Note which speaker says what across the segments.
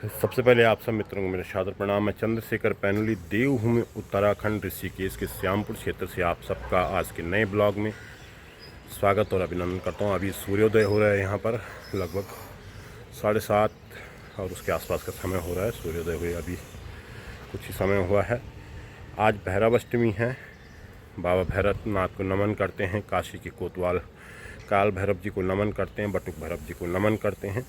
Speaker 1: सबसे पहले आप सब मित्रों को मेरा सादर प्रणाम। मैं चंद्रशेखर पैनुली देवभूमि उत्तराखंड ऋषिकेश के श्यामपुर क्षेत्र से आप सबका आज के नए ब्लॉग में स्वागत और अभिनंदन करता हूं। अभी सूर्योदय हो रहा है यहाँ पर लगभग 7:30 और उसके आसपास का समय हो रहा है। सूर्योदय हुए अभी कुछ ही समय हुआ है। आज भैरव अष्टमी है। बाबा भैरवनाथ को नमन करते हैं, काशी के कोतवाल काल भैरव जी को नमन करते हैं, बटुक भैरव जी को नमन करते हैं।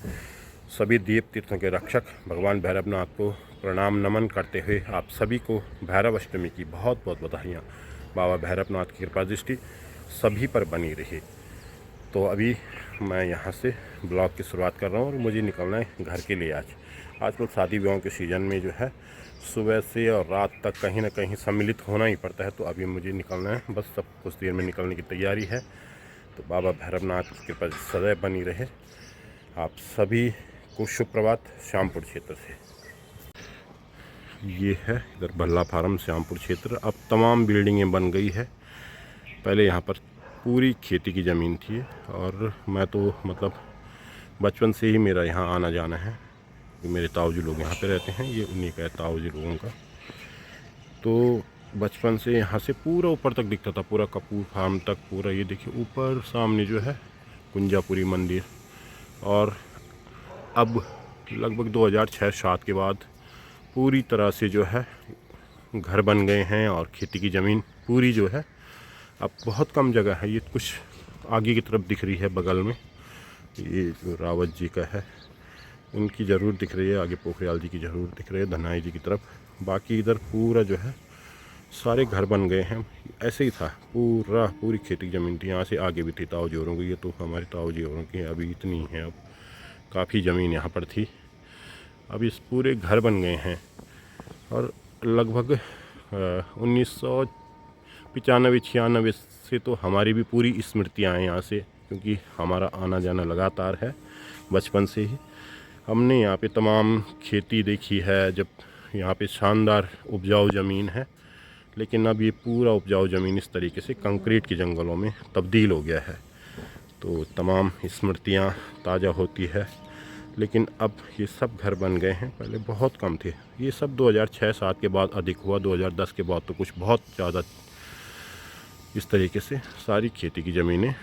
Speaker 1: सभी देव तीर्थों के रक्षक भगवान भैरवनाथ को प्रणाम नमन करते हुए आप सभी को भैरव अष्टमी की बहुत बहुत बधाइयाँ। बाबा भैरवनाथ की कृपा दृष्टि सभी पर बनी रहे। तो अभी मैं यहाँ से ब्लॉग की शुरुआत कर रहा हूँ और मुझे निकलना है घर के लिए। आजकल शादी विवाहों के सीज़न में जो है सुबह से और रात तक कहीं ना कहीं सम्मिलित होना ही पड़ता है। तो अभी मुझे निकलना है, बस सब कुछ देर में निकलने की तैयारी है। तो बाबा भैरवनाथ की कृपा सदैव बनी रहे। आप सभी को सुप्रभात। श्यामपुर क्षेत्र से ये है, इधर भल्ला फार्म श्यामपुर क्षेत्र। अब तमाम बिल्डिंगें बन गई है। पहले यहाँ पर पूरी खेती की ज़मीन थी और मैं तो मतलब बचपन से ही मेरा यहाँ आना जाना है। मेरे ताऊजी लोग यहाँ पे रहते हैं, ये उन्हीं का है ताऊजी लोगों का। तो बचपन से यहाँ से पूरा ऊपर तक दिखता था, पूरा कपूर फार्म तक पूरा। ये देखिए ऊपर सामने जो है कुंजापुरी मंदिर। और अब लगभग 2006-07 के बाद पूरी तरह से जो है घर बन गए हैं और खेती की ज़मीन पूरी जो है अब बहुत कम जगह है। ये कुछ आगे की तरफ दिख रही है बगल में, ये जो रावत जी का है उनकी ज़रूर दिख रही है, आगे पोखरियाल जी की ज़रूर दिख रही है, धनाई जी की तरफ। बाकी इधर पूरा जो है सारे घर बन गए हैं। ऐसे ही था, पूरी खेती की ज़मीन थी। यहाँ से आगे भी थी ताऊ जी औरों की, ये तो हमारे ताऊ जी औरों की अभी इतनी है। अब काफ़ी ज़मीन यहाँ पर थी, अब इस पूरे घर बन गए हैं। और लगभग 1995-96 से तो हमारी भी पूरी स्मृतियाँ हैं यहाँ से, क्योंकि हमारा आना जाना लगातार है बचपन से ही। हमने यहाँ पे तमाम खेती देखी है, जब यहाँ पे शानदार उपजाऊ ज़मीन है। लेकिन अब ये पूरा उपजाऊ ज़मीन इस तरीके से कंक्रीट के जंगलों में तब्दील हो गया है। तो तमाम स्मृतियाँ ताज़ा होती है। लेकिन अब ये सब घर बन गए हैं, पहले बहुत कम थे। ये सब 2006-07 के बाद अधिक हुआ। 2010 के बाद तो कुछ बहुत ज़्यादा इस तरीके से सारी खेती की ज़मीनें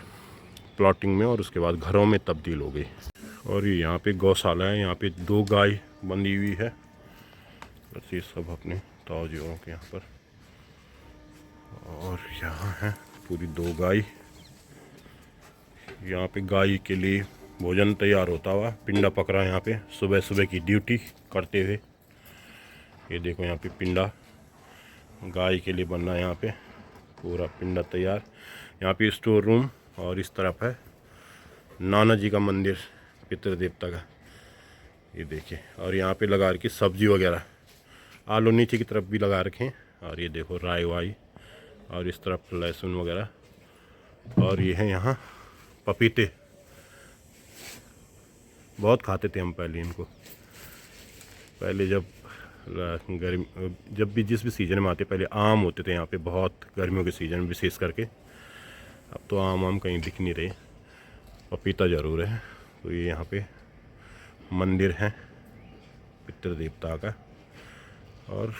Speaker 1: प्लॉटिंग में और उसके बाद घरों में तब्दील हो गई। और ये यहाँ पे गौशाला है, यहाँ पे 2 गाय बंधी हुई है। बस ये सब अपने ताऊजियों के यहाँ पर। और यहाँ है पूरी 2 गाय। यहाँ पे गाय के लिए भोजन तैयार होता हुआ, पिंडा पकड़ा यहाँ पे सुबह सुबह की ड्यूटी करते हुए। ये देखो यहाँ पे पिंडा गाय के लिए बनना है, यहाँ पे पूरा पिंडा तैयार। यहाँ पे स्टोर रूम और इस तरफ है नाना जी का मंदिर पितृ देवता का, ये देखिए। और यहाँ पे लगा रखी सब्जी वगैरह, आलू नीचे की तरफ भी लगा रखे। और ये देखो राई वाई, और इस तरफ लहसुन वगैरह। और ये है यहाँ पपीते, बहुत खाते थे हम पहले इनको। पहले जब गर्मी, जब भी जिस भी सीज़न में आते पहले आम होते थे यहाँ पे बहुत, गर्मियों के सीज़न में विशेष करके। अब तो आम कहीं दिख नहीं रहे, पपीता ज़रूर है। तो ये यहाँ पे मंदिर है पितृ देवता का। और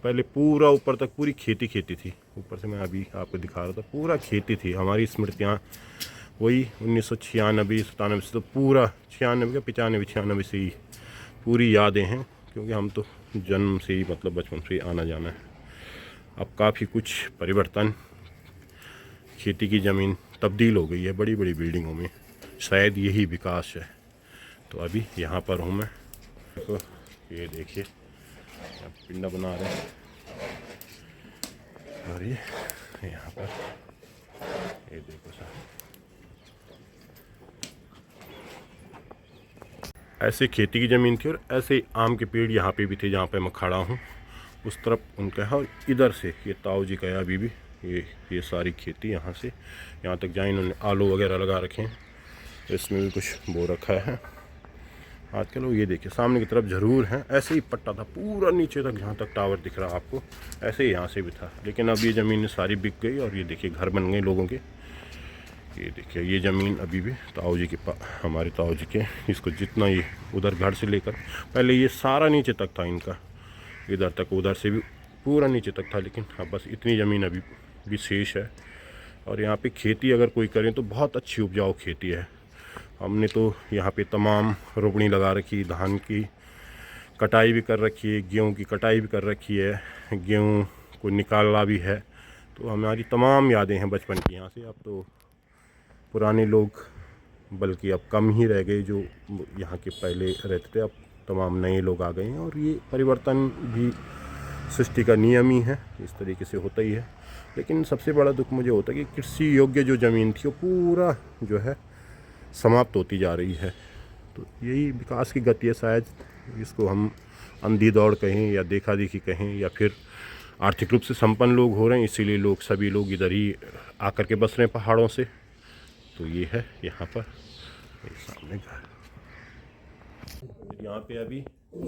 Speaker 1: पहले पूरा ऊपर तक पूरी खेती थी। ऊपर से मैं अभी आपको दिखा रहा था, पूरा खेती थी। हमारी स्मृतियाँ वही 1996-97 से, तो पूरा 96 से ही पूरी यादें हैं, क्योंकि हम तो जन्म से ही मतलब बचपन से ही आना जाना है। अब काफ़ी कुछ परिवर्तन, खेती की ज़मीन तब्दील हो गई है बड़ी बड़ी बिल्डिंगों में। शायद यही विकास है। तो अभी यहाँ पर हूँ मैं। तो ये देखिए पिंडा बना रहे हैं। और ये यहाँ पर ये देखो सर, ऐसे खेती की ज़मीन थी और ऐसे आम के पेड़ यहाँ पे भी थे जहाँ पे मैं खड़ा हूँ। उस तरफ उनका है और इधर से ये ताऊ जी का है। अभी भी ये सारी खेती यहाँ से यहाँ तक जाए। इन्होंने आलू वगैरह लगा रखे हैं, इसमें भी कुछ बो रखा है आजकल। ये देखिए सामने की तरफ ज़रूर है, ऐसे ही पट्टा था पूरा नीचे तक, जहाँ तक टावर दिख रहा है आपको, ऐसे ही यहाँ से भी था। लेकिन अब ये ज़मीन सारी बिक गई और ये देखिए घर बन गए लोगों के। ये देखिए ये ज़मीन अभी भी ताऊ जी के हमारे ताऊ जी के, इसको जितना ये उधर घर से लेकर पहले ये सारा नीचे तक था इनका, इधर तक, उधर से भी पूरा नीचे तक था, लेकिन अब बस इतनी ज़मीन अभी भी शेष है। और यहाँ पे खेती अगर कोई करें तो बहुत अच्छी उपजाऊ खेती है। हमने तो यहाँ पे तमाम रोपनी लगा रखी, धान की कटाई भी कर रखी है, गेहूँ की कटाई भी कर रखी है, गेहूँ को निकालना भी है। तो हमारी तमाम यादें हैं बचपन की यहाँ से। अब तो पुराने लोग बल्कि अब कम ही रह गए जो यहाँ के पहले रहते थे, अब तमाम नए लोग आ गए हैं। और ये परिवर्तन भी सृष्टि का नियम ही है, इस तरीके से होता ही है। लेकिन सबसे बड़ा दुख मुझे होता है कि कृषि योग्य जो ज़मीन थी वो पूरा जो है समाप्त होती जा रही है। तो यही विकास की गति है शायद, इसको हम अंधी दौड़ कहें या देखा देखी कहें, या फिर आर्थिक रूप से संपन्न लोग हो रहे हैं इसीलिए लोग सभी लोग इधर ही आकर के बस रहे हैं पहाड़ों से। तो ये है यहाँ पर सामने घर। यहाँ पे अभी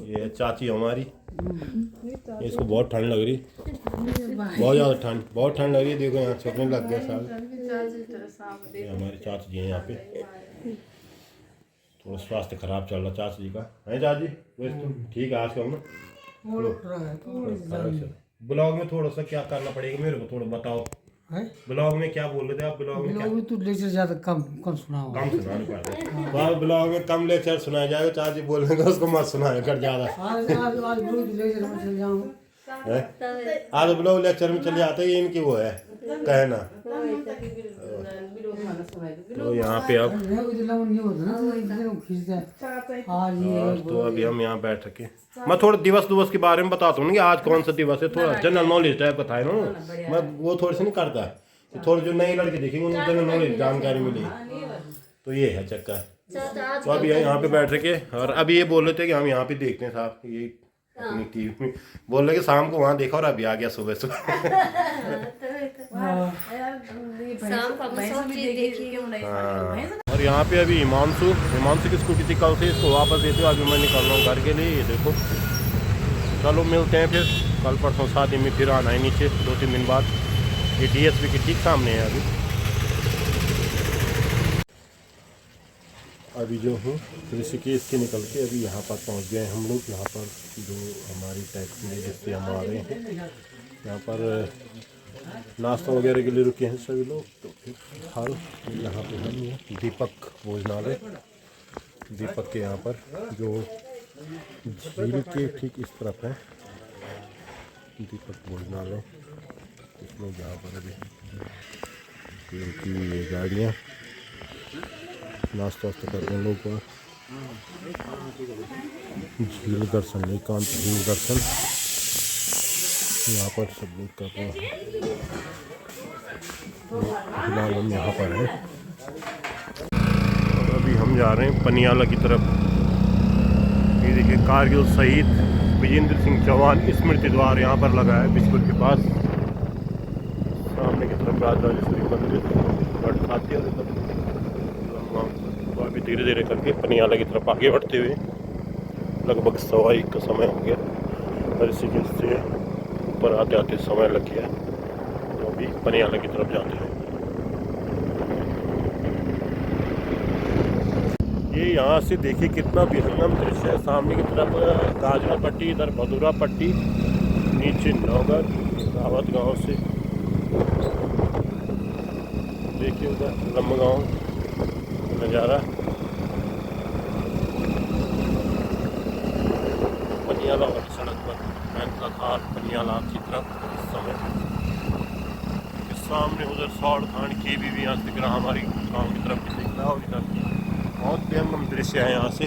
Speaker 1: ये है चाची हमारी, इसको बहुत ठंड लग रही, बहुत ज़्यादा ठंड, बहुत ठंड लग रही है। देखो यहाँ छुपने लग गया साहब। ये हमारे चाची जी हैं यहाँ पे, थोड़ा स्वास्थ्य खराब चल रहा चाची जी का है। चाची वैसे तो ठीक है आज का ना, ब्लॉग में थोड़ा सा क्या करना पड़ेगा मेरे को थोड़ा बताओ। ब्लॉग में क्या बोल रहे थे आप? ब्लॉग में
Speaker 2: तो लेक्चर ज्यादा कम सुनाओ,
Speaker 1: कम सुनाने पड़ते हैं। ब्लॉग में कम लेक्चर सुनाया जाएगा, चाची बोलेंगे उसको मत सुनाया कर ज्यादा। आज ब्लॉग लेक्चर में चले जाते हैं, इनकी वो है कहना। तो यहाँ पे अब तो अभी हम यहाँ बैठ सके, मैं थोड़ा दिवस के बारे में बताता हूँ कि आज कौन सा दिवस है, थोड़ा जनरल नॉलेज टाइप का था ना, मैं वो थोड़ी सी नहीं करता, तो थोड़े जो नए लड़के देखेंगे उनको जनरल नॉलेज जानकारी मिलेगी। तो ये है चक्कर। तो अभी यहाँ पे बैठ सके, और अभी ये बोल रहे थे कि हम यहाँ पे देखते हैं साहब, ये अपनी टीवी में बोल रहे कि शाम को वहाँ देखा और अभी आ गया सुबह और यहाँ पे अभी हिमांशु की स्कूटी थी कल से, इसको वापस देते हो। अभी मैं निकल रहा हूँ घर के लिए। ये देखो, चलो मिलते हैं फिर कल परसों शादी में, फिर आना है नीचे 2-3 दिन बाद। ये DSP के ठीक सामने है। अभी जो हूँ ऋषिकेश के निकल के अभी यहाँ पर पहुँच गए हम लोग। यहाँ पर जो हमारी टैक्सी है जिससे हम आ रहे हैं, यहाँ पर नाश्ता वगैरह के लिए रुके हैं सभी लोग। तो फिलहाल यहाँ पे हम दीपक भोजनालय, दीपक के यहाँ पर जो झील के ठीक इस तरफ है दीपक भोजनालय। कुछ लोग यहाँ पर अभी रुकी गाड़ियाँ नाश्ता वास्ता करते हैं लोग। झील दर्शन, एकांत झील दर्शन यहाँ पर सब लोग कर रहे हैं। फिलहाल हम यहाँ पर हैं और अभी हम जा रहे हैं पनियाला की तरफ। ये देखिए कारगिल शहीद विजेंद्र सिंह चौहान स्मृति द्वार यहाँ पर लगा है बिस्कुट के पास। सामने की तरफ राजराजेश्वरी मंदिर। तो अभी धीरे धीरे करके पनियाला की तरफ आगे बढ़ते हुए, लगभग 1:15 का समय हो गया। ऋषिकेश से ऊपर आते आते समय लग गया, तो अभी पनियाला की तरफ जाते हैं। ये यहाँ से देखिए कितना विहंगम दृश्य है। सामने की तरफ गाजरा पट्टी, इधर भदूरा पट्टी, नीचे नौगढ़ रावत गांव से देखिए उधर लम्बगांव नज़ारा। पनियाला वाली सड़क पर बैंका घाट पनियाला की तरफ इस समय सामने उधर सौड़ खान की भी यहाँ से दिख रहा, हमारी गाँव की तरफ भी दिख रहा। और इधर बहुत बेहद दृश्य है यहाँ से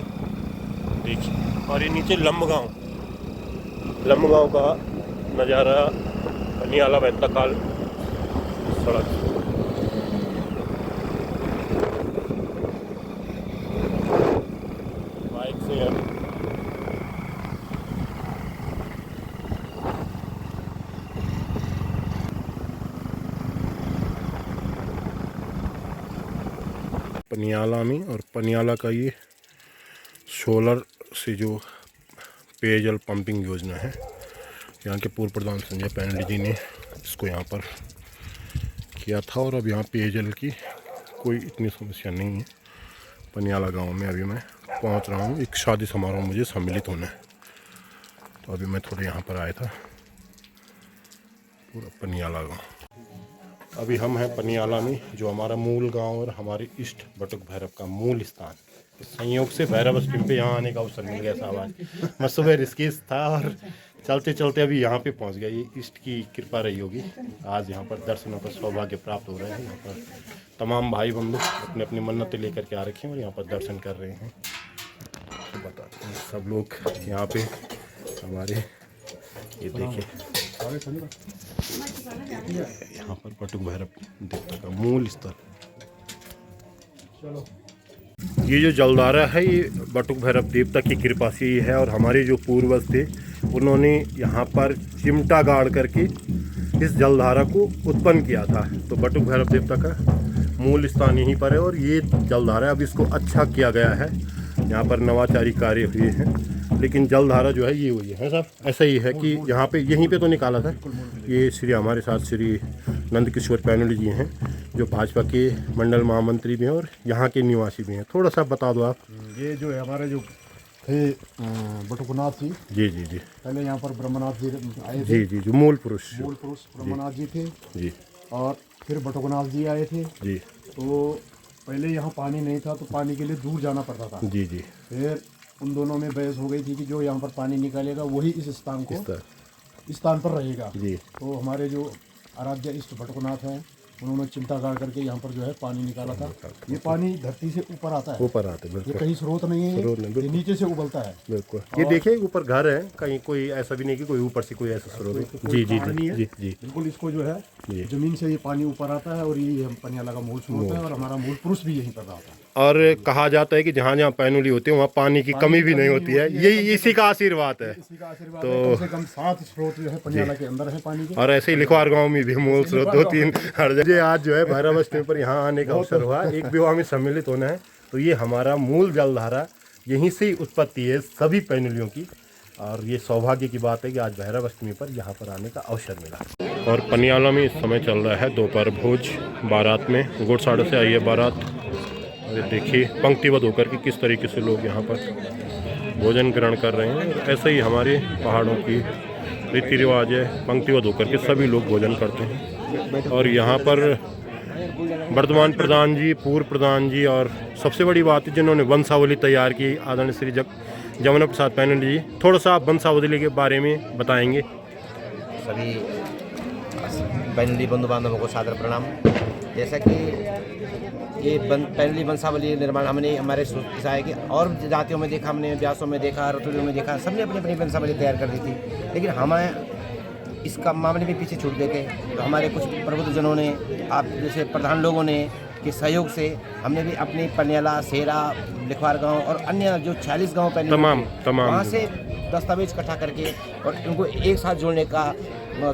Speaker 1: देखिए। और ये नीचे लम्बगांव का नज़ारा, पनियाला बैंकाखाल सड़क। बाइक से है पनियाला में। और पनियाला का ये सोलर से जो पेयजल पंपिंग योजना है, यहाँ के पूर्व प्रधान संजय पैनली जी ने इसको यहाँ पर किया था। और अब यहाँ पेयजल की कोई इतनी समस्या नहीं है। पनियाला गांव में अभी मैं पहुंच रहा हूं, एक शादी समारोह में मुझे सम्मिलित होना है, तो अभी मैं थोड़ा यहाँ पर आया था। पूरा पनियाला गांव। अभी हम हैं पनियाला में, जो हमारा मूल गांव और हमारे इष्ट बटुक भैरव का मूल स्थान। इस संयोग से भैरव स्ट्रीम पे यहाँ आने का अवसर मिल गया साहब। मैं सुबह ऋषिकेश था और चलते चलते अभी यहाँ पे पहुँच गया। ये इष्ट की कृपा रही होगी, आज यहाँ पर दर्शनों का सौभाग्य प्राप्त हो रहे हैं। यहाँ पर तमाम भाई बंधु अपने अपनी मन्नतें लेकर के आ रखे हैं और यहाँ पर दर्शन कर रहे हैं। तो बताते हैं सब लोग यहाँ पे हमारे, ये देखिए यहाँ पर बटुक भैरव देवता का मूल स्थल। ये जो जलधारा है ये बटुक भैरव देवता की कृपा से ही है, और हमारे जो पूर्वज थे उन्होंने यहाँ पर चिमटा गाड़ करके इस जलधारा को उत्पन्न किया था। तो बटुक भैरव देवता का मूल स्थान यहीं पर है, और ये जलधारा अब इसको अच्छा किया गया है। यहाँ पर नवाचारी कार्य हुए हैं, लेकिन जलधारा जो है ये हुई है साहब, ऐसा ही है कि यहाँ पे यहीं पे तो निकाला था। ये श्री हमारे साथ श्री नंदकिशोर पैनुली जी हैं, जो भाजपा के मंडल महामंत्री भी हैं और यहाँ के निवासी भी हैं। थोड़ा सा बता दो आप।
Speaker 3: ये जो है हमारे जो थे बटुकनाथ जी
Speaker 1: जी जी जी,
Speaker 3: पहले यहाँ पर ब्रह्मनाथ जी आए थे।
Speaker 1: जी जी, जो मूल पुरुष
Speaker 3: ब्रह्मनाथ जी थे
Speaker 1: जी,
Speaker 3: और फिर बटुकनाथ जी आए थे।
Speaker 1: जी
Speaker 3: तो पहले यहाँ पानी नहीं था, तो पानी के लिए दूर जाना पड़ता था।
Speaker 1: जी जी,
Speaker 3: फिर उन दोनों में बहस हो गई थी कि जो यहाँ पर पानी निकालेगा वही इस स्थान को इस स्थान पर रहेगा।
Speaker 1: जी,
Speaker 3: तो हमारे जो आराध्य इष्ट बटुकनाथ हैं, उन्होंने चिमटा गाड़ करके यहाँ पर जो है पानी निकाला था। ये पानी धरती से ऊपर आता है,
Speaker 1: ऊपर आते
Speaker 3: ये
Speaker 1: बिल्कुल,
Speaker 3: कहीं स्रोत नहीं है,
Speaker 1: स्रोत नहीं,
Speaker 3: ये नीचे से उबलता है।
Speaker 1: बिल्कुल। ये देखिए ऊपर घर है, कहीं कोई ऐसा भी नहीं कि कोई ऊपर से कोई ऐसा स्रोत है। जी जी जी जी जी,
Speaker 3: बिल्कुल इसको जो है
Speaker 1: जी।
Speaker 3: जमीन से ये पानी ऊपर आता है, और ये पनियाला का मूल स्रोत है, और हमारा मूल पुरुष भी यहीं पर रहा था।
Speaker 1: और कहा जाता है कि जहाँ जहाँ पैनुली होती है वहाँ पानी की कमी भी नहीं होती है। यही इसी का आशीर्वाद है।
Speaker 3: इसी का आशीर्वाद है। कम से कम 7 स्रोत जो है पनियाला के अंदर है पानी के।
Speaker 1: और ऐसे ही लिखवार गांव में भी मूल स्रोत 2-3 हर जगह। आज जो है भैरव स्ट्रीम पर यहाँ आने का अवसर हुआ, एक विवाह में सम्मिलित होना है। तो ये हमारा मूल जलधारा यहीं से ही उत्पत्ति है सभी पैनुलियों की, और ये सौभाग्य की बात है कि आज भैरव अष्टमी पर यहाँ पर आने का अवसर मिला। और पनियाला में इस समय चल रहा है दोपहर भोज। बारात में गुड़साड़े से आई है बारात। और देखिए पंक्तिबद्ध होकर के किस तरीके से लोग यहाँ पर भोजन ग्रहण कर रहे हैं। ऐसे ही हमारे पहाड़ों की रीति रिवाज है, पंक्तिबद्ध होकर के सभी लोग भोजन करते हैं। और यहाँ पर वर्तमान प्रधान जी, पूर्व प्रधान जी, और सबसे बड़ी बात है जिन्होंने वंशावली तैयार की, आदरणीय श्री जमुना प्रसाद पैनुली जी। थोड़ा सा आप वंशावली के बारे में बताएंगे।
Speaker 4: सभी पैनुली बंधु बांधवों को सादर प्रणाम। जैसा कि ये पैनुली वंशावली निर्माण हमने हमारे सोचा है कि और जातियों में देखा, हमने व्यासों में देखा, रतुलियों में देखा, सबने अपनी अपनी वंशावली तैयार कर दी थी, लेकिन हमें इसका मामले में पीछे छूट गए थे। तो हमारे कुछ प्रबुद्धजनों ने, आप जैसे प्रधान लोगों ने के सहयोग से हमने भी अपनी पनियाला, सेरा, लिखवार गांव और अन्य जो 46 गांव
Speaker 1: तमाम
Speaker 4: वहाँ से दस्तावेज इकट्ठा करके और उनको एक साथ जोड़ने का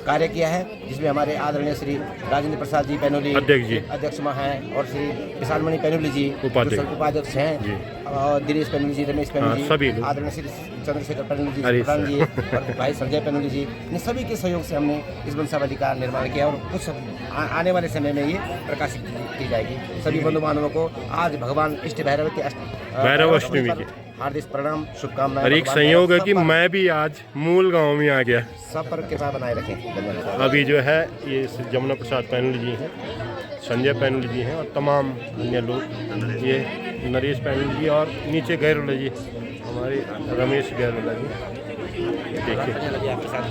Speaker 4: कार्य किया है, जिसमें हमारे आदरणीय श्री राजेंद्र प्रसाद जी पैनुली अध्यक्ष हैं, और श्री विशाल मणि पैनुली जी उपाध्यक्ष हैं, और दिनेश पैनुली जी, रमेश पैनुली जी, आदरणीय श्री चंद्रशेखर पैनुली जी प्रधान जी, और भाई संजय पैनुली जी, इन सभी के सहयोग से हमने इस वंशावली का निर्माण किया, और कुछ आने वाले समय में ये प्रकाशित की जाएगी। सभी बंधु बांधवों को आज भगवान इष्ट भैरव के
Speaker 1: भैरव अष्टमी के
Speaker 4: हार्दिक प्रणाम, शुभकामनाएं।
Speaker 1: और एक संयोग है कि मैं भी आज मूल गांव में आ गया।
Speaker 4: सब पर कृपा बनाए रखें। धन्यवाद।
Speaker 1: अभी जो है ये जमुना प्रसाद पैनुली जी हैं, संजय पैनुली जी हैं, और तमाम अन्य लोग, ये नरेश पैनुली जी, और नीचे गैरोला जी, हमारे रमेश गैरोला जी। देखिए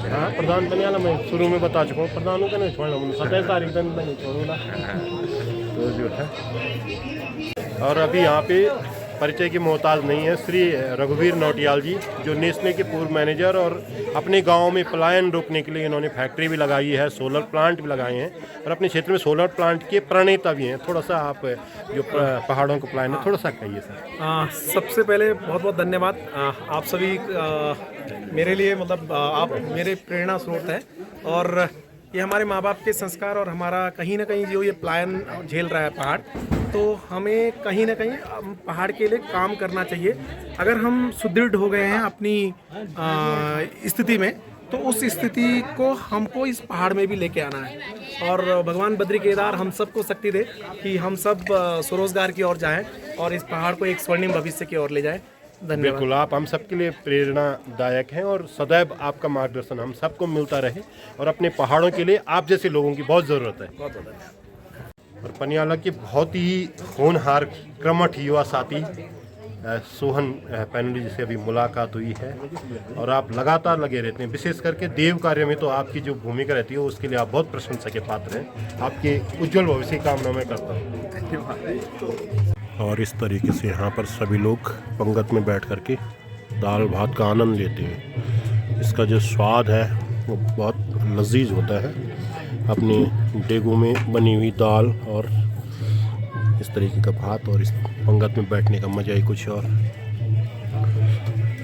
Speaker 1: हाँ, प्रधान पनियाला मैं शुरू में बता चुका हूँ, प्रधानों का नहीं छोड़ना, 27 तारीख दिन नहीं छोड़ूंगा। तो जो है, और अभी यहाँ पे परिचय की मोहताज नहीं है श्री रघुवीर नौटियाल जी, जो नेस्ले के पूर्व मैनेजर, और अपने गांव में पलायन रोकने के लिए इन्होंने फैक्ट्री भी लगाई है, सोलर प्लांट भी लगाए हैं, और अपने क्षेत्र में सोलर प्लांट के प्रणेता भी हैं। थोड़ा सा आप जो पहाड़ों का प्लान है थोड़ा सा कहिए सर।
Speaker 5: सबसे पहले बहुत बहुत धन्यवाद। आप सभी मेरे लिए मतलब आप मेरे प्रेरणा स्रोत हैं, और ये हमारे माँ बाप के संस्कार, और हमारा कहीं ना कहीं जो ये पलायन झेल रहा है पहाड़, तो हमें कहीं ना कहीं पहाड़ के लिए काम करना चाहिए। अगर हम सुदृढ़ हो गए हैं अपनी स्थिति में, तो उस स्थिति को हमको इस पहाड़ में भी लेके आना है और भगवान बद्री केदार हम सबको शक्ति दे कि हम सब स्वरोजगार की ओर जाएं और इस पहाड़ को एक स्वर्णिम भविष्य की ओर ले जाएं। धन्यवाद।
Speaker 1: बिल्कुल, आप हम सबके लिए प्रेरणादायक हैं और सदैव आपका मार्गदर्शन हम सबको मिलता रहे और अपने पहाड़ों के लिए आप जैसे लोगों की बहुत ज़रूरत है।
Speaker 5: बहुत बहुत धन्यवाद।
Speaker 1: और पनियाला के बहुत ही होनहार कर्मठ युवा साथी सोहन पैनुली जी से अभी मुलाकात हुई है और आप लगातार लगे रहते हैं, विशेष करके देव कार्य में तो आपकी जो भूमिका रहती है उसके लिए आप बहुत प्रशंसा के पात्र हैं। आपके उज्जवल भविष्य की कामना मैं करता हूँ।
Speaker 5: धन्यवाद।
Speaker 1: और इस तरीके से यहाँ पर सभी लोग पंगत में बैठ करके दाल भात का आनंद लेते हैं। इसका जो स्वाद है वो बहुत लजीज होता है। अपने डेगों में बनी हुई दाल और इस तरीके का भात और इस पंगत में बैठने का मज़ा ही कुछ और।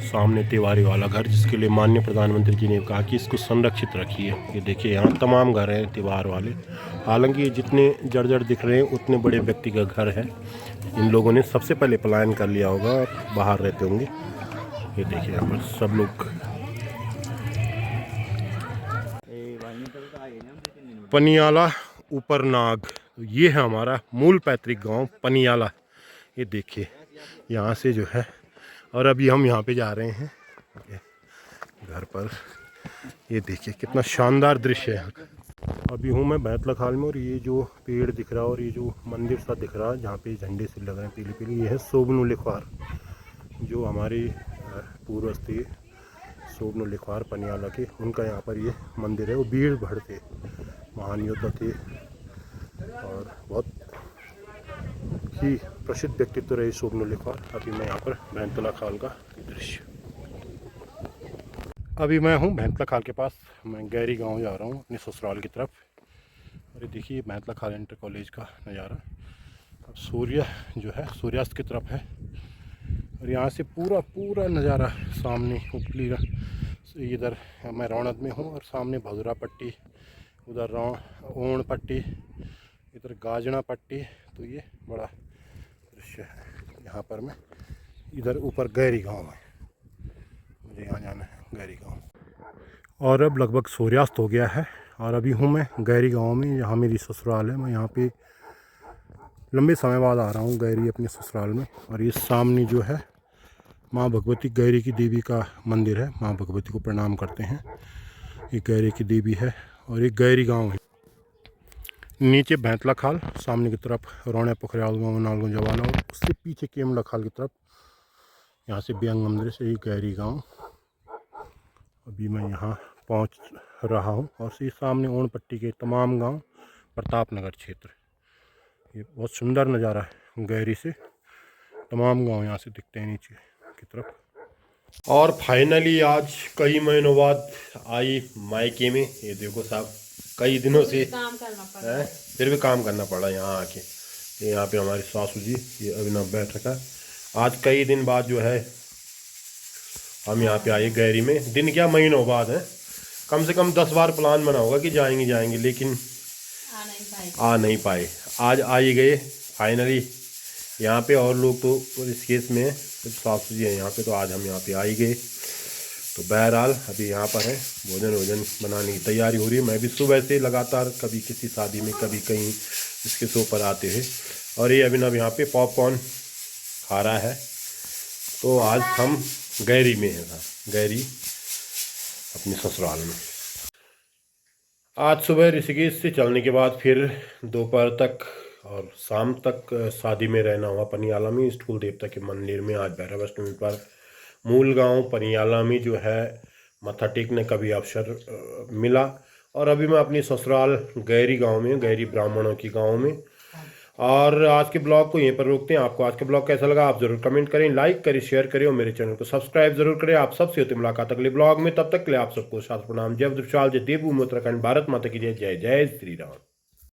Speaker 1: सामने तिवारी वाला घर, जिसके लिए माननीय प्रधानमंत्री जी ने कहा कि इसको संरक्षित रखिए। ये देखिए यहाँ तमाम घर हैं तिवार वाले, हालांकि जितने जर्जर दिख रहे हैं उतने बड़े व्यक्ति का घर है। इन लोगों ने सबसे पहले पलायन कर लिया होगा और बाहर रहते होंगे। ये देखिए यहाँ पर सब लोग। पनियाला ऊपर नाग, तो ये है हमारा मूल पैतृक गांव पनियाला। ये देखिए यहाँ से जो है, और अभी हम यहाँ पे जा रहे हैं घर पर। ये देखिए कितना शानदार दृश्य है यहाँ का। अभी हूँ मैं बैतला खाल में और ये जो पेड़ दिख रहा है और ये जो मंदिर सा दिख रहा है जहाँ पे झंडे से लग रहे हैं पीले पीले, ये है सोबनु लिखवार, जो हमारे पूर्वज थे सोबनु लिखवार पनियाला के। उनका यहाँ पर ये मंदिर है। वो बीर भड़ थे, महान योद्धा थे और बहुत ही प्रसिद्ध व्यक्तित्व रहे सोबनु लिखवार। अभी मैं यहाँ पर भैंतला खाल का दृश्य, अभी मैं हूँ भैंतला खाल के पास। मैं गैरी गांव जा रहा हूँ अपने ससुराल की तरफ। और ये देखिए भैंतला खाल इंटर कॉलेज का नज़ारा। अब सूर्य जो है सूर्यास्त की तरफ है और यहाँ से पूरा नज़ारा सामने उपली। इधर मैं रौनक में हूँ और सामने भदुरा पट्टी, उधर ओण पट्टी, इधर गाजना पट्टी। तो ये बड़ा दृश्य है। यहाँ पर मैं इधर ऊपर गैरी गांव है, मुझे यहाँ जाना है गैरी गांव। और अब लगभग सूर्यास्त हो गया है और अभी हूँ मैं गैरी गांव में, यहाँ मेरी ससुराल है। मैं यहाँ पे लंबे समय बाद आ रहा हूँ गैरी अपने ससुराल में। और ये सामने जो है माँ भगवती गैरी की देवी का मंदिर है। माँ भगवती को प्रणाम करते हैं। ये गैरी की देवी है और ये गैरी गांव है। नीचे भैंतला खाल, सामने की तरफ रौणे पोखरियाल गाँव नालगो जवाला और उससे पीछे केमला खाल की तरफ, यहाँ से बेंग मंदिर से ये गैरी गांव। अभी मैं यहाँ पहुँच रहा हूँ और से सामने ओण पट्टी के तमाम गांव, प्रतापनगर क्षेत्र। ये बहुत सुंदर नज़ारा है। गैरी से तमाम गांव यहाँ से दिखते हैं नीचे की तरफ। और फाइनली आज कई महीनों बाद आई मायके में। ये देखो साहब, कई दिनों से काम करना पड़ा है, फिर भी काम करना पड़ा यहाँ आके। ये यहाँ पे हमारी सासू जी, ये अभिनव बैठ रखा। आज कई दिन बाद जो है हम यहाँ पे आए गैरी में। दिन क्या, महीनों बाद है। कम से कम 10 बार प्लान बना होगा कि जाएंगे, लेकिन आ नहीं पाए। आज आ ही गए फाइनली यहाँ पे। और लोग तो इस केस में सिर्फ सासू जी हैं यहाँ पे, तो आज हम यहाँ पे आ ही गए। तो बहरहाल अभी यहाँ पर है, भोजन बनाने की तैयारी हो रही है। मैं भी सुबह से लगातार कभी किसी शादी में, कभी कहीं इसके शो पर आते हैं। और ये अभिनव यहाँ पे पॉपकॉर्न खा रहा है। तो आज हम गैरी में हैं, गैरी अपनी ससुराल में। आज सुबह ऋषिकेश से चलने के बाद फिर दोपहर तक और शाम तक शादी में रहना हुआ पनियाला में, इष्ट कुल देवता के मंदिर में। आज भैरव अष्टमी पर मूल गांव पनियाला में जो है मत्था टेकने का भी अवसर मिला। और अभी मैं अपनी ससुराल गैरी गांव में, गैरी ब्राह्मणों की गांव में। और आज के ब्लॉग को यहीं पर रोकते हैं। आपको आज का ब्लॉग कैसा लगा आप ज़रूर कमेंट करें, लाइक करें, शेयर करें और मेरे चैनल को सब्सक्राइब जरूर करें। आप सबसे होती मुलाकात अगले ब्लॉग में। तब तक के लिए आप सबको शास्त्र प्रणाम। जय विशाल, जय देवभूमि उत्तराखंड, भारत माता की जय। जय जय श्री राम।